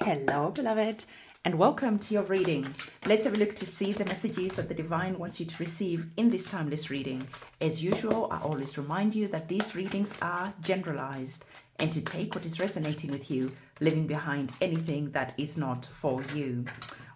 Hello, beloved, and welcome to your reading. Let's have a look to see the messages that the divine wants you to receive in this timeless reading. As usual, I always remind you that these readings are generalized and to take what is resonating with you, leaving behind anything that is not for you.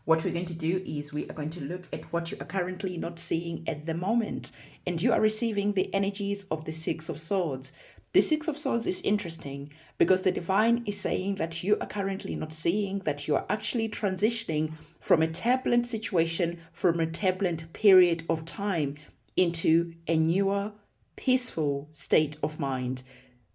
What we're going to do is we are going to look at what you are currently not seeing at the moment, and you are receiving the energies of the Six of Swords. The Six of Swords is interesting because the divine is saying that you are currently not seeing that you are actually transitioning from a turbulent situation, from a turbulent period of time into a newer, peaceful state of mind.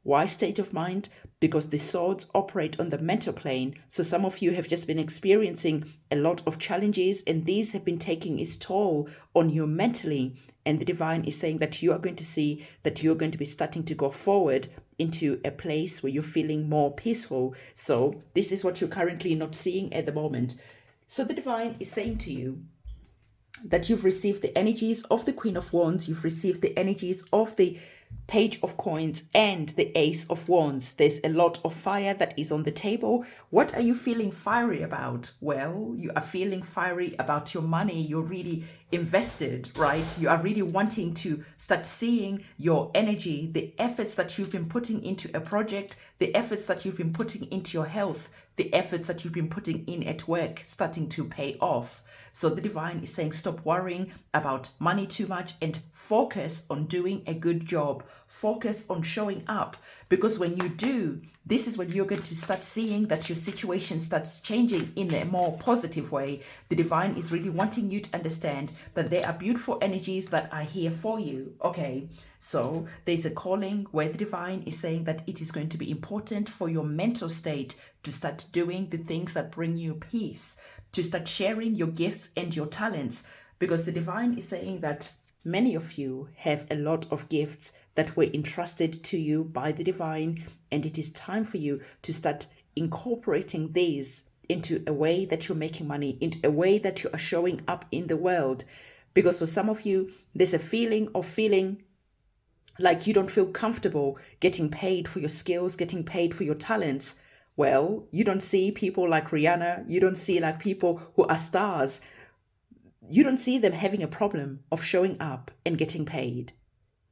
Why state of mind? Because the swords operate on the mental plane. So some of you have just been experiencing a lot of challenges, and these have been taking its toll on you mentally. And the divine is saying that you are going to see that you're going to be starting to go forward into a place where you're feeling more peaceful. So this is what you're currently not seeing at the moment. So the divine is saying to you that you've received the energies of the Queen of Wands, you've received the energies of the Page of Coins and the Ace of Wands. There's a lot of fire that is on the table. What are you feeling fiery about? Well, you are feeling fiery about your money. You're really invested, right? You are really wanting to start seeing your energy, the efforts that you've been putting into a project, the efforts that you've been putting into your health, the efforts that you've been putting in at work starting to pay off. So the divine is saying stop worrying about money too much and focus on doing a good job. Focus on showing up, because when you do, this is when you're going to start seeing that your situation starts changing in a more positive way. The divine is really wanting you to understand that there are beautiful energies that are here for you. Okay, so there's a calling where the divine is saying that it is going to be important for your mental state to start doing the things that bring you peace, to start sharing your gifts and your talents, because the divine is saying that many of you have a lot of gifts that were entrusted to you by the divine, and it is time for you to start incorporating these into a way that you're making money, into a way that you are showing up in the world. Because for some of you, there's a feeling of feeling like you don't feel comfortable getting paid for your skills, getting paid for your talents. Well, you don't see people like Rihanna, you don't see like people who are stars. You don't see them having a problem of showing up and getting paid.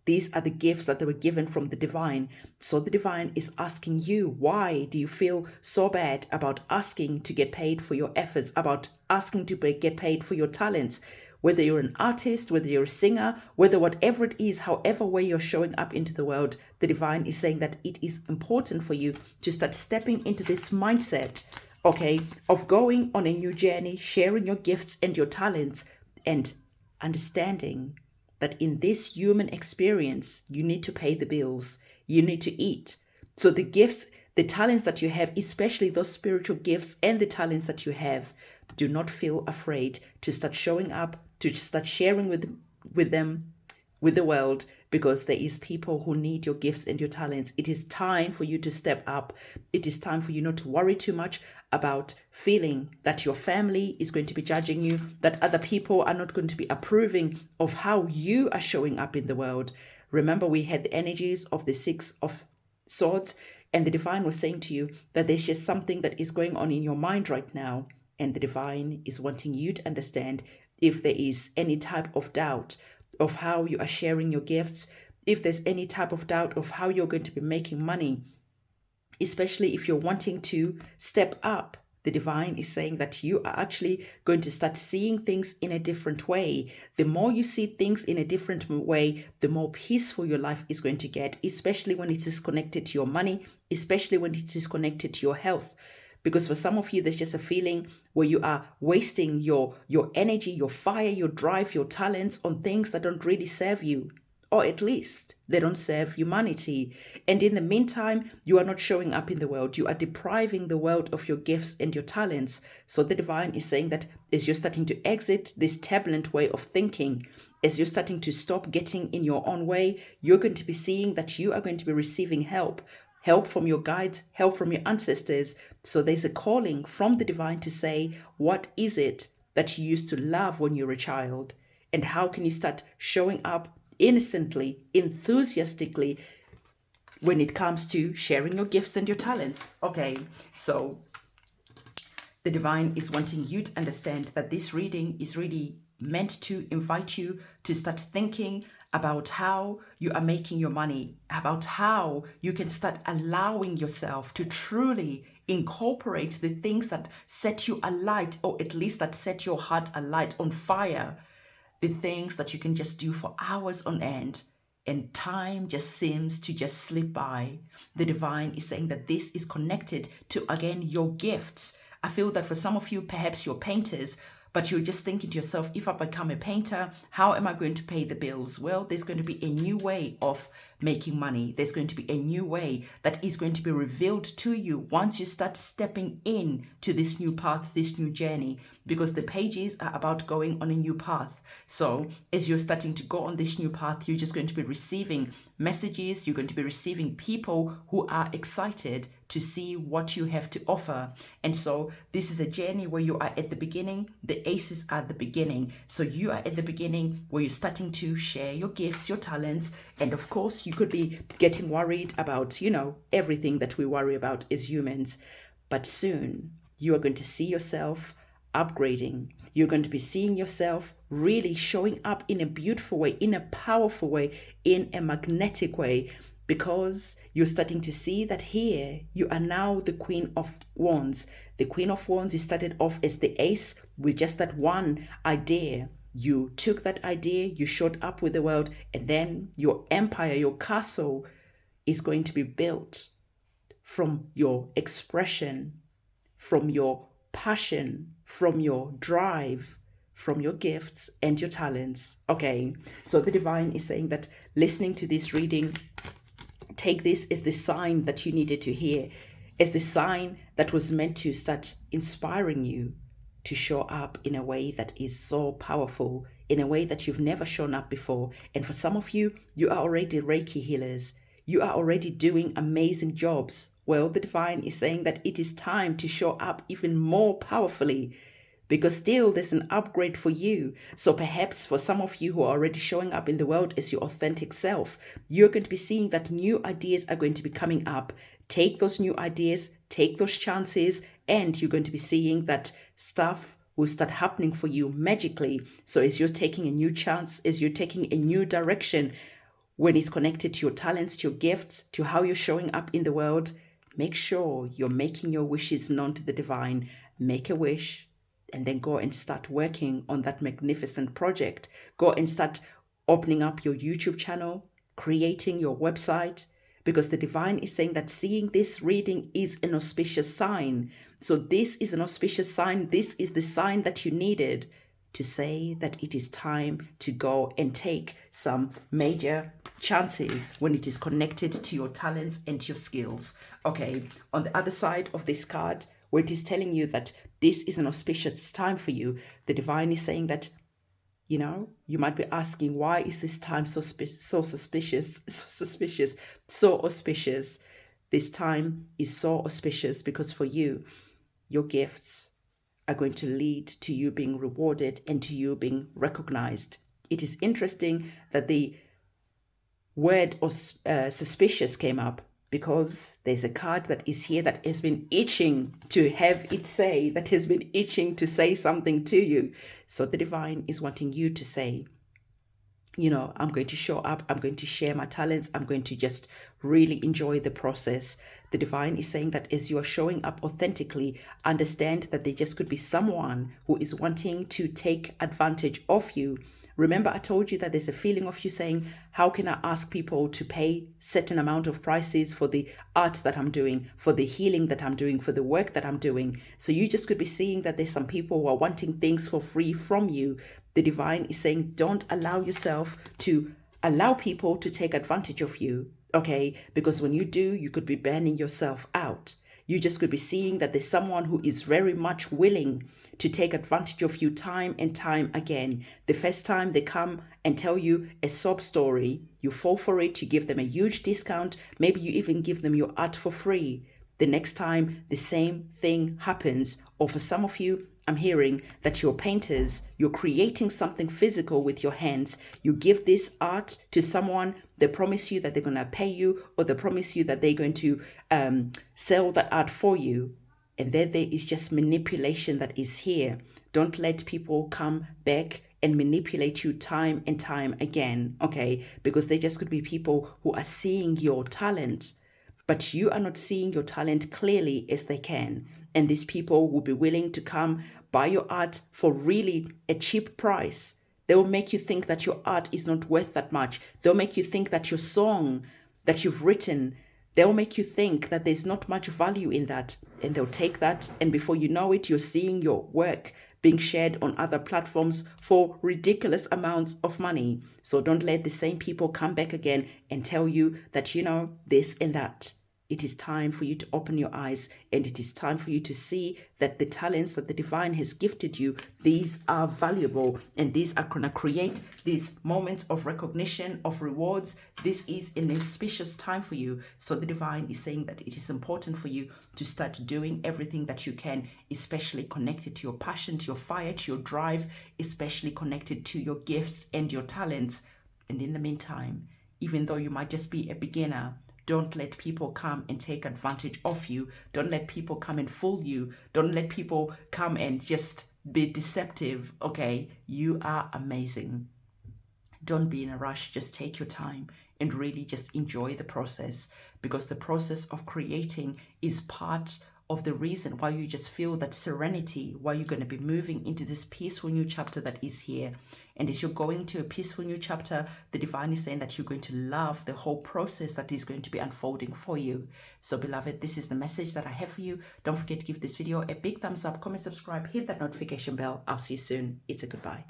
These are the gifts that they were given from the divine. So the divine is asking you, why do you feel so bad about asking to get paid for your efforts, about asking to get paid for your talents? Whether you're an artist, whether you're a singer, whether whatever it is, however way you're showing up into the world, the divine is saying that it is important for you to start stepping into this mindset, okay, of going on a new journey, sharing your gifts and your talents, and understanding that in this human experience, you need to pay the bills, you need to eat. So the gifts, the talents that you have, especially those spiritual gifts and the talents that you have, do not feel afraid to start showing up, to start sharing with them, with the world, because there is people who need your gifts and your talents. It is time for you to step up. It is time for you not to worry too much about feeling that your family is going to be judging you, that other people are not going to be approving of how you are showing up in the world. Remember, we had the energies of the Six of Swords, and the divine was saying to you that there's just something that is going on in your mind right now. And the divine is wanting you to understand if there is any type of doubt of how you are sharing your gifts, if there's any type of doubt of how you're going to be making money, especially if you're wanting to step up. The divine is saying that you are actually going to start seeing things in a different way. The more you see things in a different way, the more peaceful your life is going to get, especially when it is connected to your money, especially when it is connected to your health. Because for some of you, there's just a feeling where you are wasting your energy, your fire, your drive, your talents on things that don't really serve you, or at least they don't serve humanity. And in the meantime, you are not showing up in the world. You are depriving the world of your gifts and your talents. So the divine is saying that as you're starting to exit this turbulent way of thinking, as you're starting to stop getting in your own way, you're going to be seeing that you are going to be receiving help from your guides, help from your ancestors. So there's a calling from the divine to say, what is it that you used to love when you were a child? And how can you start showing up innocently, enthusiastically when it comes to sharing your gifts and your talents? Okay, so The divine is wanting you to understand that this reading is really meant to invite you to start thinking about how you are making your money, about how you can start allowing yourself to truly incorporate the things that set you alight, or at least that set your heart alight, on fire, the things that you can just do for hours on end, and time just seems to just slip by. The divine is saying that this is connected to, again, your gifts. I feel that for some of you, perhaps you're painters, but you're just thinking to yourself, if I become a painter, how am I going to pay the bills? Well, there's going to be a new way of making money. There's going to be a new way that is going to be revealed to you once you start stepping in to this new path, this new journey, because the pages are about going on a new path. So as you're starting to go on this new path, you're just going to be receiving messages. You're going to be receiving people who are excited to see what you have to offer. And so this is a journey where you are at the beginning. The aces are at the beginning. So you are at the beginning where you're starting to share your gifts, your talents. And of course, you could be getting worried about, everything that we worry about as humans. But soon you are going to see yourself upgrading. You're going to be seeing yourself really showing up in a beautiful way, in a powerful way, in a magnetic way, because you're starting to see that here you are now the Queen of Wands. The Queen of Wands, you started off as the ace with just that one idea. You took that idea, you showed up with the world, and then your empire, your castle is going to be built from your expression, from your passion, from your drive, from your gifts and your talents. Okay, so the divine is saying that listening to this reading, take this as the sign that you needed to hear, as the sign that was meant to start inspiring you to show up in a way that is so powerful, in a way that you've never shown up before. And for some of you, you are already Reiki healers. You are already doing amazing jobs. Well, the divine is saying that it is time to show up even more powerfully, because still there's an upgrade for you. So perhaps for some of you who are already showing up in the world as your authentic self, you're going to be seeing that new ideas are going to be coming up. Take those new ideas, take those chances, and you're going to be seeing that stuff will start happening for you magically. So as you're taking a new chance, as you're taking a new direction, when it's connected to your talents, to your gifts, to how you're showing up in the world, make sure you're making your wishes known to the divine. Make a wish, and then go and start working on that magnificent project. Go and start opening up your YouTube channel, creating your website, because the divine is saying that seeing this reading is an auspicious sign. So this is an auspicious sign. This is the sign that you needed to say that it is time to go and take some major chances when it is connected to your talents and your skills. Okay, on the other side of this card, where it is telling you that this is an auspicious time for you, the divine is saying that, you might be asking, why is this time so auspicious? This time is so auspicious because for you, your gifts are going to lead to you being rewarded and to you being recognized. It is interesting that the word suspicious came up, because there's a card that is here that has been itching to have it say, that has been itching to say something to you. So the divine is wanting you to say, I'm going to show up, I'm going to share my talents, I'm going to just really enjoy the process. The divine is saying that as you are showing up authentically, understand that there just could be someone who is wanting to take advantage of you. Remember, I told you that there's a feeling of you saying, how can I ask people to pay certain amount of prices for the art that I'm doing, for the healing that I'm doing, for the work that I'm doing? So you just could be seeing that there's some people who are wanting things for free from you. The divine is saying, don't allow yourself to allow people to take advantage of you, okay? Because when you do, you could be burning yourself out. You just could be seeing that there's someone who is very much willing to take advantage of you time and time again. The first time they come and tell you a sob story, you fall for it, you give them a huge discount, maybe you even give them your art for free. The next time, the same thing happens. Or for some of you, I'm hearing that you're painters, you're creating something physical with your hands. You give this art to someone, they promise you that they're going to pay you, or they promise you that they're going to sell that art for you. And there is just manipulation that is here. Don't let people come back and manipulate you time and time again, okay? Because they just could be people who are seeing your talent, but you are not seeing your talent clearly as they can. And these people will be willing to come buy your art for really a cheap price. They will make you think that your art is not worth that much. They'll make you think that your song that you've written, they'll make you think that there's not much value in that. And they'll take that, and before you know it, you're seeing your work being shared on other platforms for ridiculous amounts of money. So don't let the same people come back again and tell you that, this and that. It is time for you to open your eyes, and it is time for you to see that the talents that the divine has gifted you, these are valuable, and these are going to create these moments of recognition, of rewards. This is an auspicious time for you. So the divine is saying that it is important for you to start doing everything that you can, especially connected to your passion, to your fire, to your drive, especially connected to your gifts and your talents. And in the meantime, even though you might just be a beginner, don't let people come and take advantage of you. Don't let people come and fool you. Don't let people come and just be deceptive, okay? You are amazing. Don't be in a rush. Just take your time and really just enjoy the process, because the process of creating is part of the reason why you just feel that serenity, why you're going to be moving into this peaceful new chapter that is here. And as you're going to a peaceful new chapter, the divine is saying that you're going to love the whole process that is going to be unfolding for you. So beloved, this is the message that I have for you. Don't forget to give this video a big thumbs up, comment, subscribe, hit that notification bell. I'll see you soon. It's a goodbye.